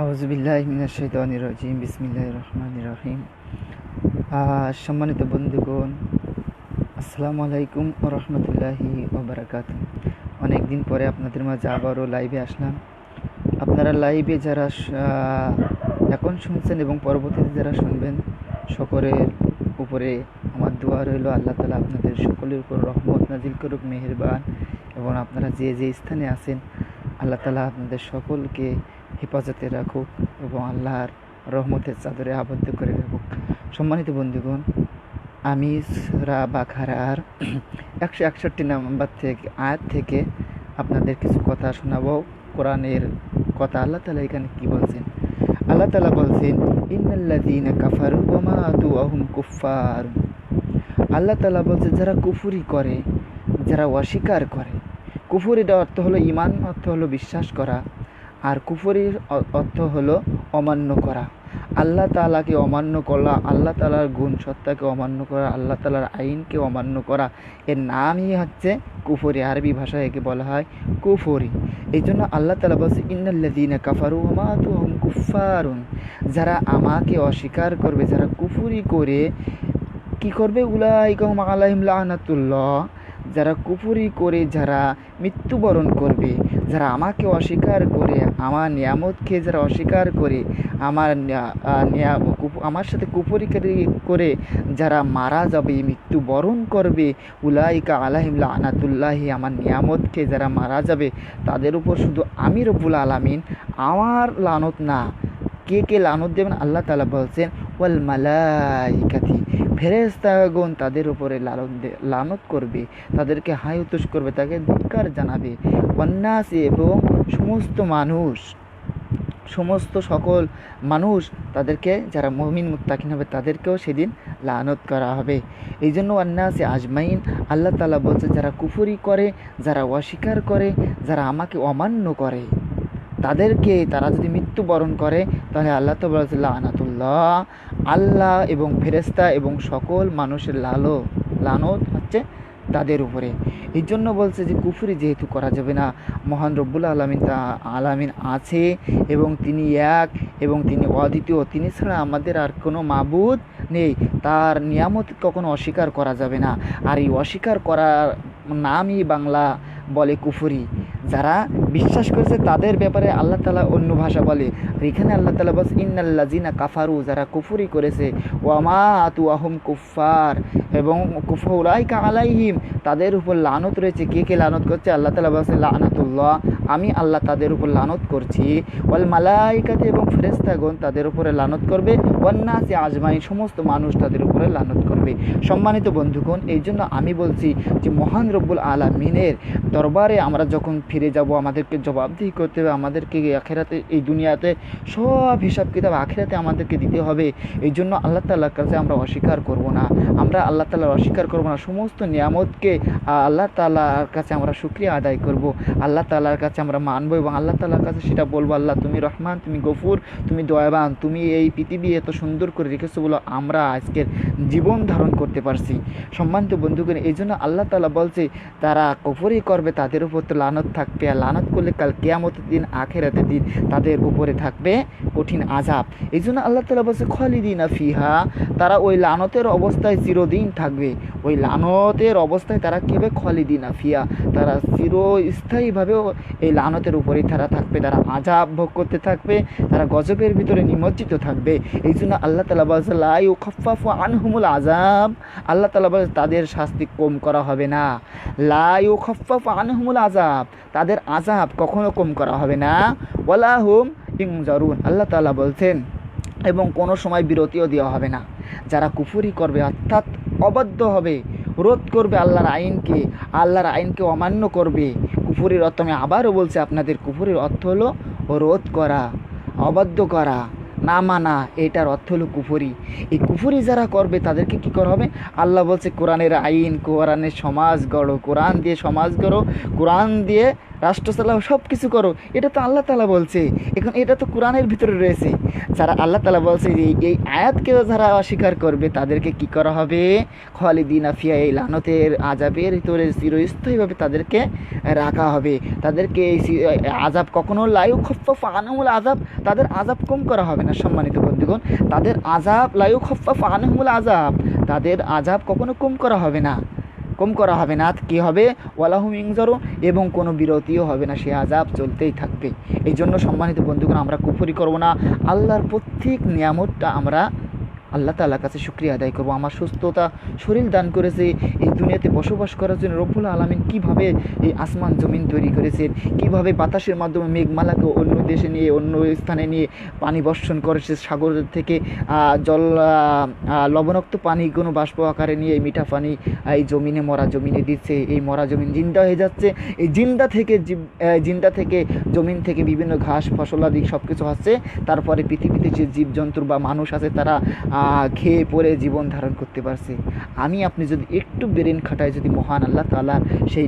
আউযুবিল্লাহি মিনাশ শাইতানির রাজিম বিসমিল্লাহির রহমানির রহিম। সম্মানিত বন্ধুগণ, আসসালামু আলাইকুম ওয়া রাহমাতুল্লাহি ওয়া বারাকাতুহু। অনেক দিন পরে আপনাদের মাঝে আবারও লাইভে আসলাম। আপনারা লাইভে যারা এখন শুনছেন এবং পরবর্তীতে যারা শুনবেন, সকলের উপরে আমার দোয়া রইল আল্লাহ তাআলা আপনাদের সকলের উপর রহমত নাজিল করুক, মেহেরবান। এবং আপনারা যে যে স্থানে আছেন আল্লাহ তাআলা আপনাদের সকলকে হেফাজতে রাখুক এবং আল্লাহর রহমতের চাদরে আবদ্ধ করে রাখুক। সম্মানিত বন্ধুগণ, আমি সূরা বাকারার 161 নম্বর থেকে আয়াত থেকে আপনাদের কিছু কথা শোনাবো। কোরআনের কথা। আল্লাহ তাআলা এখানে কি বলছেন? আল্লাহ তাআলা বলছেন, ইন্নাল্লাযীনা কাফারু ওয়া মাতু ওয়া হুম কুফফার। আল্লাহ তাআলা বলছে, যারা কুফরি করে, যারা অস্বীকার করে। কুফরির অর্থ হলো ঈমান, অর্থ হলো বিশ্বাস করা, আর কুফরির অর্থ হলো অমান্য করা। আল্লাহ তাআলাকে অমান্য করা, আল্লাহ তাআলার গুণ সত্তাকে অমান্য করা, আল্লাহ তাআলার আইনকে অমান্য করা, এর নামই হচ্ছে কুফরি। আরবি ভাষায় একে বলা হয় কুফরি। এই জন্য আল্লাহ তাআলা বলছে, ইন্নাল্লাযীনা কাফারু ওয়া মাতু ওয়া হুম কুফফারুন। যারা আমাকে অস্বীকার করবে, যারা কুফরি করে কি করবে, উলাইকা হুম আলাইহিম লানাতুল্লাহ। যারা কুফরি করে, যারা মৃত্যুবরণ করবে, যারা আমাকে অস্বীকার করে, আমার নিয়ামতকে যারা অস্বীকার করে, আমার সাথে কুফরি করে যারা মারা যাবে, মৃত্যুবরণ করবে, উলাইকা আলাইহিম লানাতুল্লাহি, আমার নিয়ামতকে যারা মারা যাবে তাদের উপর শুধু আমি রব্বুল আলামিন, আমার লানত না। কে লানত দেবেন? আল্লাহ তাআলা বলছেন, ওয়াল মালাইকাতি, ফেরেশতাগণ তাদের উপরে লানত করবে, তাদেরকে হাই উতুস করবে, তাকে ধিক্কার জানাবে। ওয়ান্নাসি, এবং সমস্ত সকল মানুষ, তাদেরকে যারা মুমিন মুত্তাকিন হবে তাদেরকেও সেদিন লানত করা হবে। এই জন্য ওয়ান্নাসি আজমাইন, আল্লাহ তাআলা বলছে, যারা কুফরি করে, যারা অস্বীকার করে, যারা আমাকে অমান্য করে, তারা যদি মৃত্যুবরণ করে, তাহলে আল্লাহ তো বলছে লানাতুল্লাহ, আল্লাহ এবং ফেরেশতা এবং সকল মানুষের লানত হচ্ছে তাদের উপরে। এই জন্য বলছে যে কুফরি যেহেতু করা যাবে না, মহান রব্বুল আলামিন আছে এবং তিনি এক এবং তিনি অদ্বিতীয়, তিনি ছাড়া আমাদের আর কোনো মাবুদ নেই। তার নিয়ামত কখনো অস্বীকার করা যাবে না। আর এই অস্বীকার করার নামই বাংলা বলে কুফরি। যারা বিশ্বাস করেছে তাদের ব্যাপারে আল্লাহ তাআলা অন্য ভাষা বলে। আর এখানে আল্লাহ তাআলা বলছে, ইন্নাল্লাযীনা কাফারু, যারা কুফরি করেছে, ওয়া মাতু ওয়া হুম কুফফার, এবং উলাইকা আলাইহিম, তাদের উপর লানত রয়েছে। কে লানত করছে? আল্লাহ তাআলা বলছে লানাতুল্লাহ, আমি আল্লাহ তাদের উপর লানত করছি। ওয়াল মালাইকাতি, এবং ফেরেশতাগণ তাদের উপরে লানত করবে। ওয়ান্নাসি আজমাইন, সমস্ত মানুষ তাদের উপরে লানত করবে। সম্মানিত বন্ধুগণ, এই জন্য আমি বলছি যে মহান রব্বুল আলামিনের দরবারে আমরা যখন ফিরে যাব, আমাদেরকে জবাবদিহি করতে হবে। আমাদেরকে আখিরাতে, এই দুনিয়াতে সব হিসাব কিতাব আখিরাতে আমাদেরকে দিতে হবে। এই জন্য আল্লাহ তাআলার কাছে আমরা অস্বীকার করব না, আমরা আল্লাহ তাআলার অস্বীকার করব না। সমস্ত নিয়ামতকে আল্লাহ তাআলার কাছে আমরা শুকরিয়া আদায় করব, আল্লাহ তাআলার কাছে আমরা মানব এবং আল্লাহ তাআলার কাছে সেটা বলবো, আল্লাহ তুমি রহমান, তুমি গফুর, তুমি দয়াবান, তুমি এই পৃথিবী এত সুন্দর করে রেখেছো বলে আমরা আজকের জীবন ধারণ করতে পারছি। সম্মানিত বন্ধুগণ, এই জন্য আল্লাহ তাআলা বলছে, তারা কুফরি করবে তাদের উপর তো লানত থাকবে, আর লানত করলে কাল কিয়ামতের দিন, আখিরাতের দিন তাদের উপরে থাকবে কঠিন আযাব। এই জন্য আল্লাহ তাআলা বলছে, খালিদিনা ফিহা, তারা ওই লানতের অবস্থায় চিরদিন থাকবে। ওই লানতের অবস্থায় তারা কি হবে? খালিদিনা ফিহা, তারা চিরস্থায়ীভাবে এই লানতের উপরেই তারা থাকবে, তারা আযাব ভোগ করতে থাকবে, তারা গজবের ভিতরে নিমজ্জিত থাকবে। এই জন্য আল্লাহ তাআলা বলছে, লা ইউখাফফাফু আনহুমুল আযাব, আল্লাহ তাআলা বলছে তাদের শাস্তি কম করা হবে না। লা ইউখাফফাফু আনহুমুল আযাব, তাদের আযাব কখনো কম করা হবে না। ওয়ালা হুম ইনজারুন, আল্লাহ তাআলা বলছেন, এবং কোনো সময় বিরতিও দেওয়া হবে না। যারা কুফরি করবে, অর্থাৎ অবাধ্য হবে, রোধ করবে আল্লাহর আইনকে অমান্য করবে। কুফরির অর্থ আমি আবারও বলছি আপনাদের, কুফরির অর্থ হলো রোধ করা, অবাধ্য করা, না মানা, এটার অর্থ হলো কুফরি। এই কুফরি যারা করবে তাদেরকে কী করা হবে? আল্লাহ বলছে, কোরআনের আইন, কোরআনের সমাজ গড়ো, কোরআন দিয়ে সমাজ গড়ো, কোরআন দিয়ে রাষ্ট্র চালাও, সব কিছু করো, এটা তো আল্লাহ তাআলা বলছে। এখন এটা তো কোরআনের ভিতরে রয়েছে। যারা আল্লাহ তাআলা বলছে যে এই আয়াতকেও যারা অস্বীকার করবে তাদেরকে কি করা হবে, খালিদিনা ফিহা, এই লানতের আযাবের ভিতরে চিরস্থায়ীভাবে তাদেরকে রাখা হবে। তাদেরকে এই আযাব কখনো লা ইউখাফফাফু আনহুমুল আযাব, তাদের আযাব কম করা হবে না। সম্মানিত বন্ধুগণ, তাদের আযাব লা ইউখাফফাফু আনহুমুল আযাব, তাদের আযাব কখনো কম করা হবে না, কম করা হবে না। কী হবে, ওয়ালাহুম ইনজারু, এবং কোনো বিরতিও হবে না, সে আযাব চলতেই থাকবে। এই জন্য সম্মানিত বন্ধুগণ, আমরা কুফরি করব না, আল্লাহর প্রত্যেক নিয়ামতটা আমরা আল্লাহ তাআলার কাছে শুকরিয়া আদায় করব। আমার সুস্থতা শরীর দান করেছে, এই দুনিয়াতে বসবাস করার জন্য রব্বুল আলামিন কীভাবে এই আসমান জমিন তৈরি করেছেন, কীভাবে বাতাসের মাধ্যমে মেঘমালাকে অন্য দেশে নিয়ে, অন্য স্থানে নিয়ে পানি বর্ষণ করেছে, সাগরের থেকে জল লবণাক্ত পানি কোনো বাষ্প আকারে নিয়ে এই মিঠা পানি এই জমিনে, মরা জমিনে দিচ্ছে, এই মরা জমিন জিন্দা হয়ে যাচ্ছে। এই জিন্দা থেকে জমিন থেকে বিভিন্ন ঘাস ফসলাদি সব কিছু হচ্ছে। তারপরে পৃথিবীতে যে জীবজন্তু বা মানুষ আছে তারা খেয়ে পরে জীবন ধারণ করতে পারছে। আপনি যদি একটু ব্রেন খাটায়, যদি মহান আল্লাহ তাআলা সেই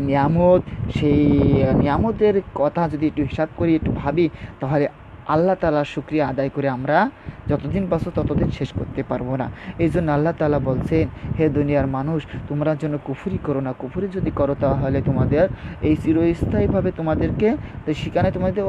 নিয়ামতের কথা যদি একটু হিসাব করি, একটু ভাবি, তাহলে আল্লাহ তাআলার শুকরিয়া আদায় করে আমরা যতদিন বাঁচো ততদিন শেষ করতে পারবো না। এই জন্য আল্লাহ তাআলা বলছেন, হে দুনিয়ার মানুষ, তোমরা যেন কুফরি করো না। কুফরি যদি করো তাহলে তোমাদের এই চিরস্থায়ীভাবে তোমাদেরকে সেখানে তোমাদের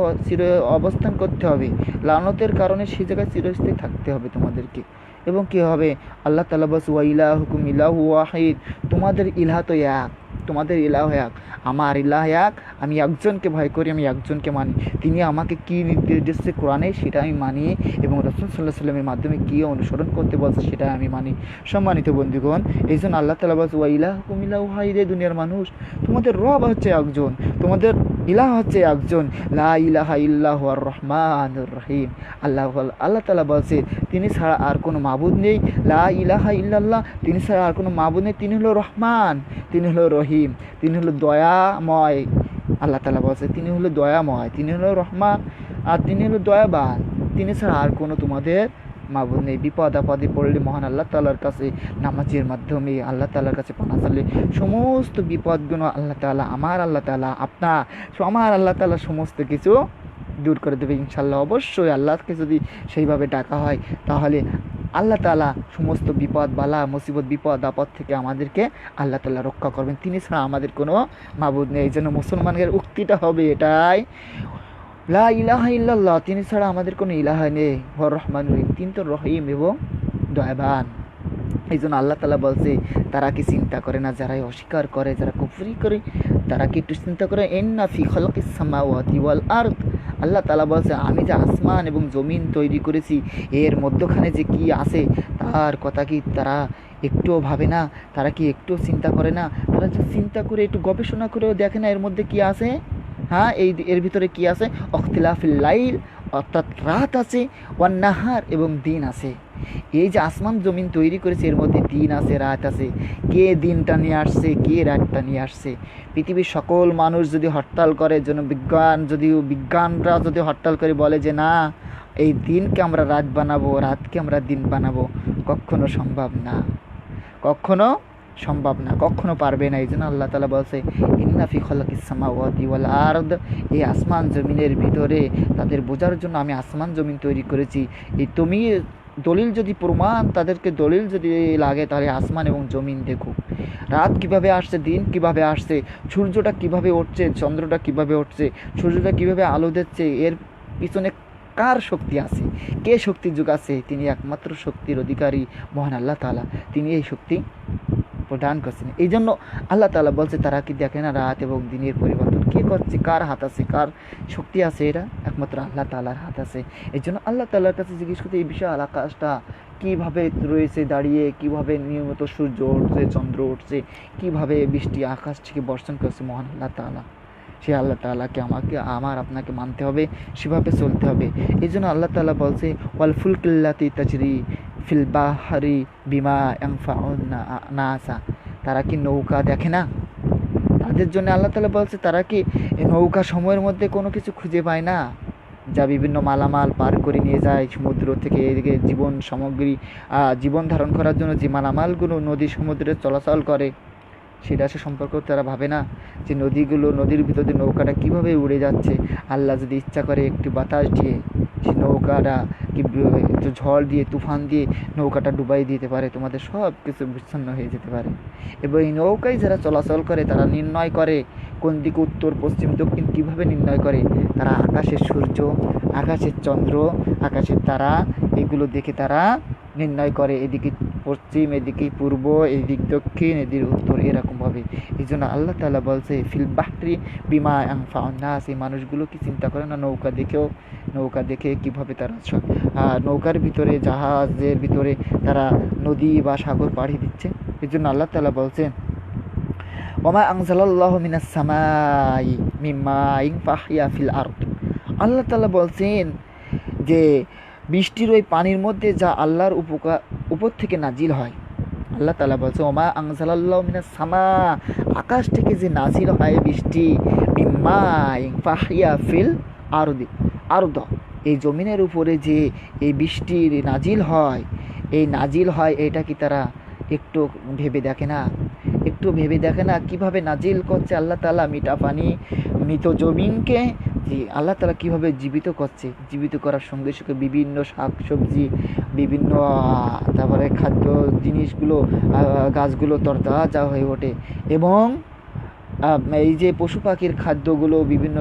অবস্থান করতে হবে। লানতের কারণে সেই জায়গায় চিরস্থায়ী থাকতে হবে তোমাদেরকে। এবং কী হবে, আল্লাহ তাআলা বলছে, ওয়া ইলাহুকুম ইলাহু ওয়াহিদ, তোমাদের ইলাহ তো এক, তোমাদের ইলাহ এক, আমার ইলাহ এক। আমি একজনকে ভয় করি, আমি একজনকে মানি। তিনি আমাকে কী নির্দেশ দিচ্ছে কোরআনে, সেটা আমি মানি, এবং রাসূল সাল্লাল্লাহু আলাইহি ওয়াসাল্লামের মাধ্যমে কী অনুসরণ করতে বলছে সেটা আমি মানি। সম্মানিত বন্ধুগণ, এই জন্য আল্লাহ তাআলা বলছে, ওয়া ইলাহুকুম ইলাহু ওয়াহিদ, দুনিয়ার মানুষ, তোমাদের রব হচ্ছে একজন, তোমাদের ইলাহ হচ্ছে একজন, লা ইলাহা ইল্লাহু আর রহমানুর রহিম। আল্লাহ তাআলা বলছে, তিনি ছাড়া আর কোনো মাবুদ নেই, লা ইলাহা ইল্লাল্লাহ, তিনি ছাড়া আর কোনো মাবুদ নেই, তিনি হলো রহমান, তিনি হলো রহিম, তিনি হলো দয়াময়। আল্লাহ তাআলা বলছে তিনি হলো দয়াময়, তিনি হলো রহমান, আর তিনি হলো দয়াবান। তিনি ছাড়া আর কোনো তোমাদের মাবুদ নেই। বিপদ আপদে পড়লে মহান আল্লাহ তাআলার কাছে নামাজের মাধ্যমে আল্লাহ তাআলার কাছে পানা চাইলে সমস্ত বিপদগুলো আল্লাহ তাআলা, আমার আল্লাহ তাআলা, আমার আল্লাহ তাআলা সমস্ত কিছু দূর করে দেবে ইনশাল্লাহ। অবশ্যই আল্লাহকে যদি সেইভাবে ডাকা হয় তাহলে আল্লাহ তাআলা সমস্ত বিপদ বালা মুসিবত, বিপদ আপদ থেকে আমাদেরকে আল্লাহ তাআলা রক্ষা করবেন। তিনি ছাড়া আমাদের কোনো মাবুদ নেই। এই জন্য মুসলমানের উক্তিটা হবে এটাই, লা ইলাহা ইল্লাল্লাহ, তিনি ছাড়া আমাদের কোনো ইলাহা নেই, ওয়া রহমান রহিম, তিনি তো রহিম এবং দয়াবান। এই জন্য আল্লাহ তাআলা বলছে, তারা কি চিন্তা করে না, যারা অস্বীকার করে, যারা কুফরি করে, তারা কি একটু চিন্তা করে, ইন্না ফি খালকিস সামাওয়াতি ওয়াল আরদ, আল্লাহ তাআলা বলছে, আমি যে আসমান এবং জমিন তৈরি করেছি, এর মধ্যখানে যে কি আছে তার কথা কি তারা একটুও ভাবে না? তারা কি একটুও চিন্তা করে না? তারা যে চিন্তা করে একটু গবেষণা করেও দেখে না এর মধ্যে কি আছে। হ্যাঁ, এর ভিতরে কি আছে, অখতিলাফিল লাইল, অর্থাৎ রাত আছে, ওয়ান নাহার, এবং দিন আছে। এই যে আসমান জমিন তৈরি করেছে এর মধ্যে দিন আছে, রাত আছে। কে দিনটা নিয়ে আসছে, কে রাতটা নিয়ে আসছে? পৃথিবীর সকল মানুষ যদি হরতাল করে, বিজ্ঞানরা যদি হরতাল করে বলে যে না, এই দিনকে আমরা রাত বানাবো, রাতকে আমরা দিন বানাবো, কখনো সম্ভব না, কখনো পারবে না। এই জন্য আল্লাহ তাআলা বলছে, ইন্না ফি খালাকিস সামাওয়াতি ওয়াল আরদ, এই আসমান জমিনের ভিতরে তাদের বোঝার জন্য আমি আসমান জমিন তৈরি করেছি। এই তুমি দলিল যদি প্রমাণ, তাদেরকে দলিল যদি লাগে, তাহলে আসমান এবং জমিন দেখুক, রাত কিভাবে আসছে, দিন কিভাবে আসছে, সূর্যটা কিভাবে উঠছে, চন্দ্রটা কিভাবে উঠছে, সূর্যটা কিভাবে আলো দিচ্ছে, এর পিছনে কার শক্তি আছে, কে শক্তি যোগাচ্ছে? তিনি একমাত্র শক্তির অধিকারী মহান আল্লাহ তাআলা, তিনি এই শক্তি প্রদান করছেন। এই জন্য আল্লাহ তাআলা বলছে, তারা কি দেখে না রাত এবং দিনের পরিবর্তন কে করছে, কার হাত আছে, কার শক্তি আছে? এটা একমাত্র আল্লাহ তাআলার হাত আছে। এই জন্য আল্লাহ তাআলার কাছে জিজ্ঞেস করতে, এই বিশাল আকাশটা কীভাবে রয়েছে দাঁড়িয়ে, কীভাবে নিয়মিত সূর্য উঠছে, চন্দ্র উঠছে, কীভাবে বৃষ্টি আকাশ থেকে বর্ষণ করছে মহান আল্লাহ তাআলা। সে আল্লাহ তাআলাকে আপনাকে মানতে হবে, সেভাবে চলতে হবে। এই জন্য আল্লাহ তাআলা বলছে, ওয়াল ফুলকিল্লাতি তাজরি ফিল বাহরি বিমা ইয়ানফাউন নাসা, তারা কি নৌকা দেখে না? তাদের জন্য আল্লাহ তাআলা বলছে, তারা কি নৌকা সময়ের মধ্যে কোনো কিছু খুঁজে পায় না, যা বিভিন্ন মালামাল পার করে নিয়ে যায় সমুদ্র থেকে এদিকে জীবন সামগ্রী, জীবন ধারণ করার জন্য যে মালামালগুলো নদী সমুদ্রে চলাচল করে, সেটা সে সম্পর্কেও তারা ভাবে না যে নদীর ভিতর দিয়ে নৌকাটা কীভাবে উড়ে যাচ্ছে। আল্লাহ যদি ইচ্ছা করে একটি বাতাস দিয়ে সে নৌকাটা একটু ঝড় দিয়ে তুফান দিয়ে নৌকাটা ডুবাই দিতে পারে, তোমাদের সব কিছু বিচ্ছিন্ন হয়ে যেতে পারে। এবং এই নৌকায় যারা চলাচল করে তারা নির্ণয় করে কোন দিকে উত্তর পশ্চিম দক্ষিণ কীভাবে নির্ণয় করে। তারা আকাশের সূর্য, আকাশের চন্দ্র, আকাশের তারা এগুলো দেখে তারা নির্ণয় করে এদিকে পশ্চিম, এদিকে পূর্ব, এদিক দক্ষিণ, এদিকে উত্তর, এরকমভাবে। এই জন্য আল্লাহ তাআলা বলছে ফিল বাহরি বিমা ইয়ানফাউন নাস, এই মানুষগুলো কি চিন্তা করে না নৌকা দেখে কীভাবে তারা নৌকার ভিতরে, জাহাজের ভিতরে তারা নদী বা সাগর পাড়ি দিচ্ছে। এই জন্য আল্লাহ তাআলা বলছেন ওমা আনজালাল্লাহু মিনাস সামাই মিন মাইন ফাহইয়া ফিল আরদ। আল্লাহ তাআলা বলছেন যে বৃষ্টির ওই পানির মধ্যে যা আল্লাহর উপর থেকে নাজিল হয়। আল্লাহ তাআলা বলছে ওমা আনজালাল্লাহু মিনাস সামা, আকাশ থেকে যে নাজিল হয় বৃষ্টি, মিন মাইন ফাহইয়া ফিল আরদ, এই জমিনের উপরে যে এই বৃষ্টির নাজিল হয় এটা কি তারা একটু ভেবে দেখে না কিভাবে নাজিল করছে আল্লাহ তাআলা মিঠা পানি মৃত জমিনকে, যে আল্লাহ তাআলা কীভাবে জীবিত করছে। জীবিত করার সঙ্গে সঙ্গে বিভিন্ন শাকসবজি, বিভিন্ন তারপরে খাদ্য জিনিসগুলো, গাছগুলো তরতাজা হয়ে ওঠে এবং এই যে পশু পাখির খাদ্যগুলো, বিভিন্ন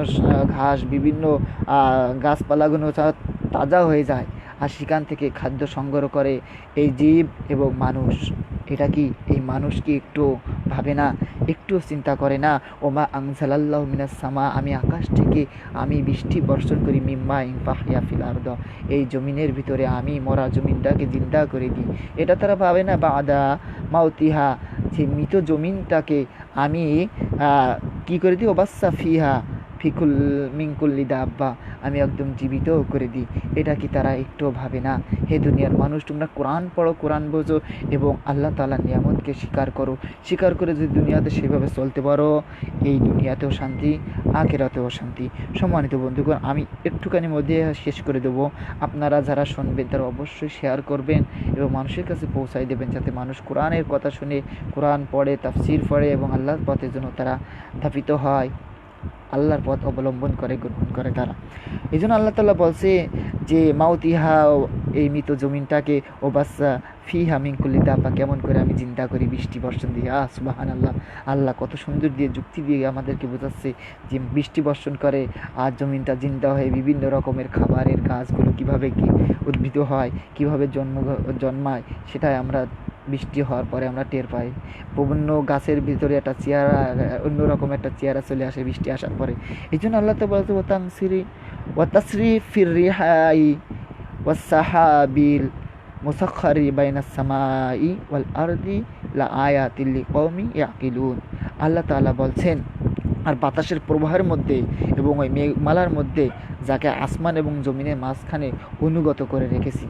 ঘাস, বিভিন্ন গাছপালাগুলো তাজা হয়ে যায়, আর সেখান থেকে খাদ্য সংগ্রহ করে এই জীব এবং মানুষ। এটা কি এই মানুষ কি একটু ভাবে না, একটু চিন্তা করে না? ওমা আনজালাল্লাহু মিনাস সামা, আমি আকাশ থেকে আমি বৃষ্টি বর্ষণ করি, মিম্মা ইনফাহিয়া ফিল আরদ, এই জমিনের ভিতরে আমি মরা জমিনটাকে জিন্দা করে দিই। এটা তারা ভাবে না। বাদা মাউতিহা, যে মৃত জমিনটাকে আমি কি করে দিই, ওবাসা ফিহা ফিকুল মিনকুল্লি দাব্বা, আমি একদম জীবিত করে দিই। এটা কি তারা একটু ভাবে না? হে দুনিয়ার মানুষ, তোমরা কোরআন পড়ো, কোরআন বোঝো এবং আল্লাহ তাআলার নিয়ামতকে স্বীকার করে যদি দুনিয়াতে সেভাবে চলতে পারো, এই দুনিয়াতেও শান্তি, আখিরাতেও শান্তি। সম্মানিত বন্ধুগণ, আমি একটুখানি মধ্যে শেষ করে দেবো। আপনারা যারা শুনবেন তারা অবশ্যই শেয়ার করবেন এবং মানুষের কাছে পৌঁছাই দেবেন, যাতে মানুষ কোরআনের কথা শুনে, কোরআন পড়ে, তাফসির পড়ে এবং আল্লাহর পথের জন্য তারা ধাবিত হয়, আল্লাহর পথ অবলম্বন করে, গ্রহণ করে তারা। এই জন্য আল্লাহ তাআলা বলছে যে মাউতিহা, এই মৃত জমিনটাকে, ও বাচ্চা ফিহা মিনকুল্লি দাব্বা, কেমন করে আমি জিন্দা করি বৃষ্টি বর্ষণ দিয়ে। সুবহানাল্লাহ, আল্লাহ কত সুন্দর দিয়ে যুক্তি দিয়ে আমাদেরকে বোঝাচ্ছে যে বৃষ্টি বর্ষণ করে আর জমিনটা জিন্দা হয়ে বিভিন্ন রকমের খাবারের গাছগুলো কীভাবে কি উদ্ভিদ হয়, কীভাবে জন্মায়, সেটাই আমরা বৃষ্টি হওয়ার পরে আমরা টের পাই। বিভিন্ন গাছের ভিতরে একটা চেয়ারা, অন্যরকম একটা চেয়ারা চলে আসে বৃষ্টি আসার পরে। এই জন্য আল্লাহ তো বলতে ওয়াতাসরিফির রিহাই ওয়াসসাহাবিল মুসাখখারি বাইনাস সামাই ওয়াল আরদি লাআয়াতিল লিকওমি ইয়াকিলুন। আল্লাহ তাআলা বলছেন, আর বাতাসের প্রবাহের মধ্যে এবং ওই মেঘমালার মধ্যে যাকে আসমান এবং জমিনের মাঝখানে অনুগত করে রেখেছি।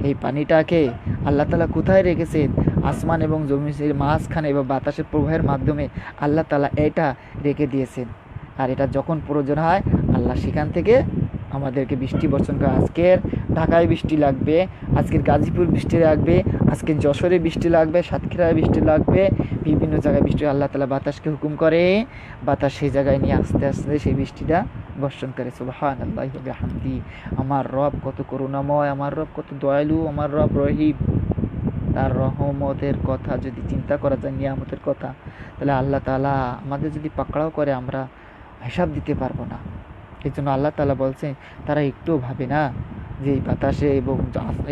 এই পানিটাকে আল্লাহ তাআলা কোথায় রেখেছেন? আসমান এবং জমিনের মাঝখানে এবং বাতাসের প্রবাহের মাধ্যমে আল্লাহ তাআলা এটা রেখে দিয়েছেন। আর এটা যখন প্রয়োজন হয় আল্লাহ সেখান থেকে আমাদেরকে বৃষ্টি বর্ষণ করে। আজকের ঢাকায় বৃষ্টি লাগবে, আজকের গাজীপুর বৃষ্টি লাগবে, আজকের যশোরে বৃষ্টি লাগবে, সাতক্ষীরায় বৃষ্টি লাগবে, বিভিন্ন জায়গায় বৃষ্টি। আল্লাহ তাআলা বাতাসকে হুকুম করে, বাতাস সেই জায়গায় নিয়ে আস্তে আস্তে সেই বৃষ্টিটা বর্ষণ করে। সুবহানাল্লাহি ওয়া বিহামদি। আমার রব কত করুণাময়, আমার রব কত দয়ালু, আমার রব রহিম। তার রহমতের কথা যদি চিন্তা করা যায়, নিয়ামতের কথা, তাহলে আল্লাহ তাআলা আমাদের যদি পাকড়াও করে আমরা হিসাব দিতে পারবো না। এই জন্য আল্লাহ তাআলা বলছে তারা একটু ভাবে না যে এই বাতাসে এবং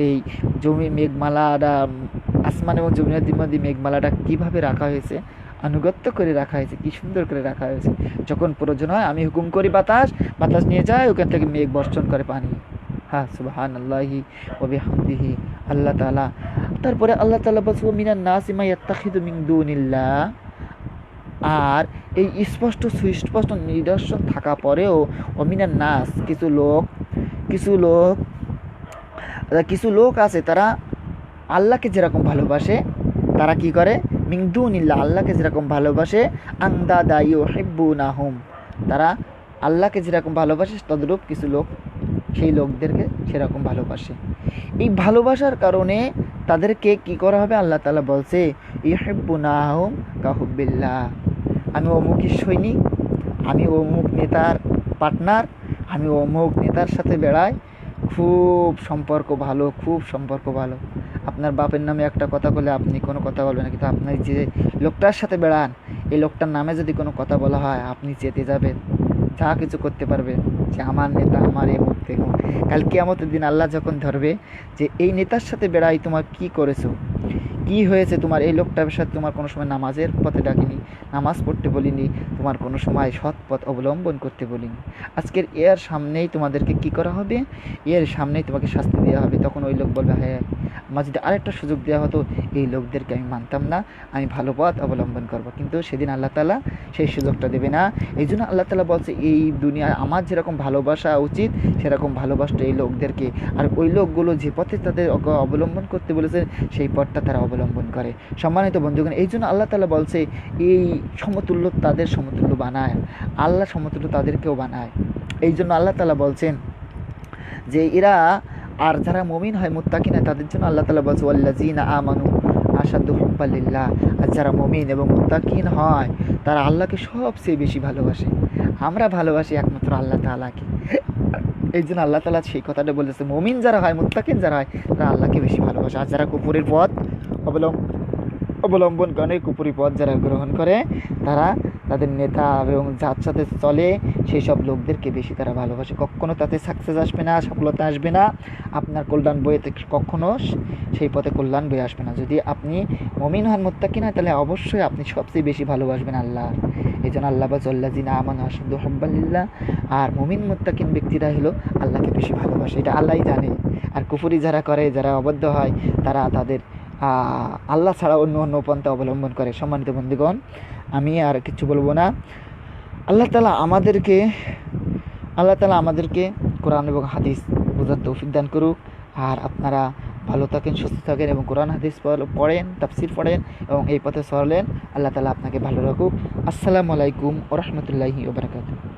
এই জমি মেঘমালাটা, আসমান এবং জমিনের মধ্যে মেঘমালাটা কীভাবে রাখা হয়েছে, আনুগত্য করে রাখা হয়েছে, কি সুন্দর করে রাখা হয়েছে। যখন প্রয়োজন হয় আমি হুকুম করি, বাতাস নিয়ে যায়, ওখান থেকে মেঘ বর্ষণ করে পানি। সুবহানাল্লাহি ওয়া বিহামদিহি। আল্লাহ তাআলা, তারপরে আল্লাহ তাআলা বলছে মিনান নাসি মা ইয়াত্তাখিযু মিন দুনিল্লাহ। আর এই স্পষ্ট সুস্পষ্ট নিদর্শন থাকা পরেও অমিনান নাস, কিছু লোক আছে তারা আল্লাহকে যেরকম ভালোবাসে, তারা কি করে, মিন দুনিল্লাহ, আল্লাহকে যেরকম ভালোবাসে, আন্দাদা ইউহিব্বুনাহুম, তারা আল্লাহকে যেরকম ভালোবাসে তদ্রূপ কিছু লোক সেই লোকদেরকে সেরকম ভালোবাসে। এই ভালোবাসার কারণে তাদেরকে কি করা হবে? আল্লাহ তাআলা বলছে ইউহিব্বুনাহুম কাহুব্বিল্লাহ। আমি অমুকের সৈনিক, আমি অমুক নেতার পার্টনার, আমি অমুক নেতার সাথে বেড়াই, খুব সম্পর্ক ভালো, খুব সম্পর্ক ভালো। আপনার বাপের নামে একটা কথা বলে আপনি কোনো কথা বলবেন না, কিন্তু আপনার যে লোকটার সাথে বেড়ান এই লোকটার নামে যদি কোনো কথা বলা হয় আপনি চেতে যাবেন, যা কিছু করতে পারবেন যে আমার নেতা, আমার এই মুখ থেকে। কাল কিয়ামতের দিন আল্লাহ যখন ধরবে যে এই নেতার সাথে বেড়াই তোমার কি করেছো, কি হয়েছে, তোমার এই লোকটার সাথে তোমার কোনো সময় নামাজের পথে ডাকিনি, নামাজ পড়তে বলিনি, তোমার কোনো সময় সৎ পথ অবলম্বন করতে বলিনি, আজকের এর সামনেই তোমাদেরকে কি করা হবে, এর সামনেই তোমাকে শাস্তি দেওয়া হবে। তখন ওই লোক বলবে হ্যাঁ, আমার যদি আরেকটা সুযোগ দেওয়া হতো এই লোকদেরকে আমি মানতাম না, আমি ভালো পথ অবলম্বন করব। কিন্তু সেদিন আল্লাহ তাআলা সেই সুযোগটা দেবে না। এই জন্য আল্লাহ তাআলা বলছে এই দুনিয়ায় আমার যেরকম ভালোবাসা উচিত সেরকম ভালোবাসতে এই লোকদেরকে, আর ওই লোকগুলো যে পথে তাদের অবলম্বন করতে বলেছে সেই পথটা তারা অবলম্বন করে। সম্মানিত বন্ধুগণ, এই জন্য আল্লাহ তাআলা বলছে এই সমতুল্য তাদের সমতুল্য বানায়, আল্লাহ সমতুল্য তাদেরকেও বানায়। এই জন্য আল্লাহ তাআলা বলছেন যে এরা, আর যারা মুমিন হয় মুত্তাকিন হয় তাদের জন্য আল্লাহ তাআলা বলছে ওয়াল্লাযীনা আমানু আশাদ্দু হুব্বান লিল্লাহ। আর যারা মুমিন এবং মুত্তাকিন হয় তারা আল্লাহকে সবচেয়ে বেশি ভালোবাসে। আমরা ভালোবাসি একমাত্র আল্লাহ তাআলাকে। এই জন্য আল্লাহ তাআলা সেই কথাটা বলেছে, মুমিন যারা হয় মুত্তাকিন যারা হয় তারা আল্লাহকে বেশি ভালোবাসে। আর যারা কুফরের পথ অবলম্বন করে, কুপুরি পথ যারা গ্রহণ করে, তারা তাদের নেতা এবং যার সাথে চলে সেই সব লোকদেরকে বেশি তারা ভালোবাসে। কখনো তাতে সাকসেস আসবে না, সফলতা আসবে না, আপনার কল্যাণ বয়ে কখনো সেই পথে কল্যাণ বয়ে আসবে না। যদি আপনি মুমিন হন মুত্তাকিন হয় তাহলে অবশ্যই আপনি সবচেয়ে বেশি ভালোবাসবেন আল্লাহ। এই জন্য আল্লাহ বলছে ওয়াল্লাযীনা আমানু আশাদ্দু হুব্বান লিল্লাহ। আর মুমিন মুত্তাকিন ব্যক্তিরা হলো আল্লাহকে বেশি ভালোবাসে, এটা আল্লাহই জানে। আর কুফরি যারা করে, যারা অবদ্ধ হয়, তারা তাদের আল্লাহ ছাড়া অন্য অন্য পন্থা অবলম্বন করে। সম্মানিত বন্ধুগণ, আমি আর কিছু বলবো না। আল্লাহ তাআলা আমাদেরকে কোরআন এবং হাদিস বোঝার তৌফিক দান করুক। আর আপনারা ভালো থাকেন, সুস্থ থাকেন এবং কোরআন হাদিস পড়েন, তাফসির পড়েন এবং এই পথে চলেন। আল্লাহ তাআলা আপনাকে ভালো রাখুক। আসসালামু আলাইকুম ওয়া রাহমাতুল্লাহি ওয়া বারাকাতুহু।